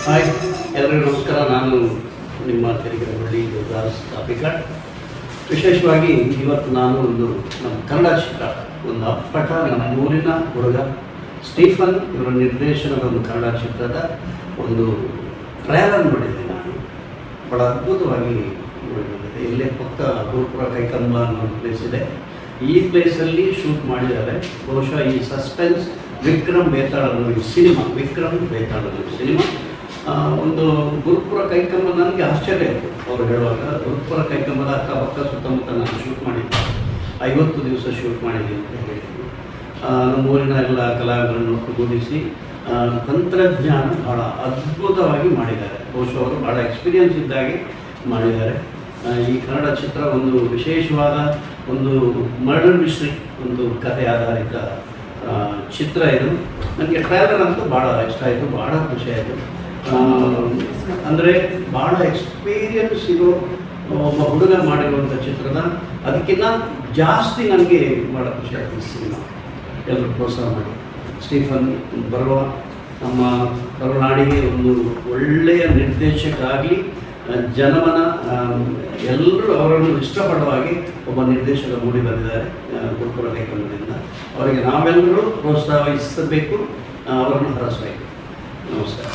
Hi ಎಲ್ಲರಿಗೂ ನಮಸ್ಕಾರ. ನಾನು ನಿಮ್ಮ ತೆರಿಗೆಹಳ್ಳಿ ದಾಸ್ ಕಾಪಿಕಾಡ್. ವಿಶೇಷವಾಗಿ ಇವತ್ತು ನಾನು ನಮ್ಮ ಕನ್ನಡ ಚಿತ್ರ ಒಂದು ಅಪ್ಪಟ ನಮ್ಮೂರಿನ ಹುಡುಗ ಸ್ಟೀಫನ್ ಇವರ ನಿರ್ದೇಶನದ ಒಂದು ಕನ್ನಡ ಚಿತ್ರದ ಒಂದು ಟ್ರಯಲನ್ನು ನೋಡಿದ್ದೆ. ನಾನು ಭಾಳ ಅದ್ಭುತವಾಗಿ ನೋಡಿದ್ದೆ. ಇಲ್ಲೇ ಪಕ್ಕ ಗುರುಪುರ ಕೈಕಂಬ ಅನ್ನೋ ಒಂದು ಪ್ಲೇಸ್ ಇದೆ. ಈ ಪ್ಲೇಸಲ್ಲಿ ಶೂಟ್ ಮಾಡಿದ್ದಾರೆ. ಬಹುಶಃ ಈ ಸಸ್ಪೆನ್ಸ್ ವಿಕ್ರಮ್ ಬೇತಾಳ್ ಅನ್ನೋ ಈ ಸಿನಿಮಾ, ವಿಕ್ರಮ್ ಬೇತಾಳ್ ಅನ್ನೋ ಸಿನಿಮಾ ಒಂದು ಗುರುಪುರ ಕೈಕಂಬ. ನನಗೆ ಆಶ್ಚರ್ಯ ಆಯಿತು ಅವರು ಹೇಳುವಾಗ. ಗುರುಪುರ ಕೈಕಂಬದ ಅಕ್ಕಪಕ್ಕ ಸುತ್ತಮುತ್ತ ನಾನು ಶೂಟ್ ಮಾಡಿದ್ದೆ, 50 ದಿವಸ ಶೂಟ್ ಮಾಡಿದ್ದೀನಿ ಅಂತ ಹೇಳಿದ್ರು. ನಮ್ಮೂರಿನ ಎಲ್ಲ ಕಲಾವಿದರನ್ನು ಒಟ್ಟುಗೂಡಿಸಿ ತಂತ್ರಜ್ಞಾನ ಭಾಳ ಅದ್ಭುತವಾಗಿ ಮಾಡಿದ್ದಾರೆ. ಬಹುಶಃ ಅವರು ಭಾಳ ಎಕ್ಸ್ಪೀರಿಯನ್ಸ್ ಇದ್ದಾಗೆ ಮಾಡಿದ್ದಾರೆ. ಈ ಕನ್ನಡ ಚಿತ್ರ ಒಂದು ವಿಶೇಷವಾದ ಒಂದು ಮರ್ಡರ್ ಮಿಸ್ಟ್ರಿ, ಒಂದು ಕಥೆ ಆಧಾರಿತ ಚಿತ್ರ ಇದು. ನನಗೆ ಟ್ರೈಲರ್ ಅಂತೂ ಭಾಳ ಇಷ್ಟ ಆಯಿತು, ಭಾಳ ಖುಷಿ ಆಯಿತು. ಅಂದರೆ ಭಾಳ ಎಕ್ಸ್ಪೀರಿಯನ್ಸ್ ಇರೋ ಒಬ್ಬ ಹುಡುಗ ಮಾಡಿರುವಂಥ ಚಿತ್ರದ ಅದಕ್ಕಿಂತ ಜಾಸ್ತಿ ನನಗೆ ಭಾಳ ಖುಷಿ ಆಗ್ತದೆ. ಸಿನಿಮಾ ಎಲ್ಲರೂ ಪ್ರೋತ್ಸಾಹ ಮಾಡಿ ಸ್ಟೀಫನ್ ಬರುವ ನಮ್ಮ ಕರುನಾಡಿಗೆ ಒಂದು ಒಳ್ಳೆಯ ನಿರ್ದೇಶಕ ಆಗಲಿ, ಜನಮನ ಎಲ್ಲರೂ ಅವರನ್ನು ಇಷ್ಟಪಡುವ ಹಾಗೆ ಒಬ್ಬ ನಿರ್ದೇಶಕ ಮೂಡಿ ಬಂದಿದ್ದಾರೆ ಗುರುಪುರ ಕೈಕಂಬದಿಂದ. ಅವರಿಗೆ ನಾವೆಲ್ಲರೂ ಪ್ರೋತ್ಸಾಹಿಸಬೇಕು, ಅವರನ್ನು ಹರಸಬೇಕು. ನಮಸ್ಕಾರ.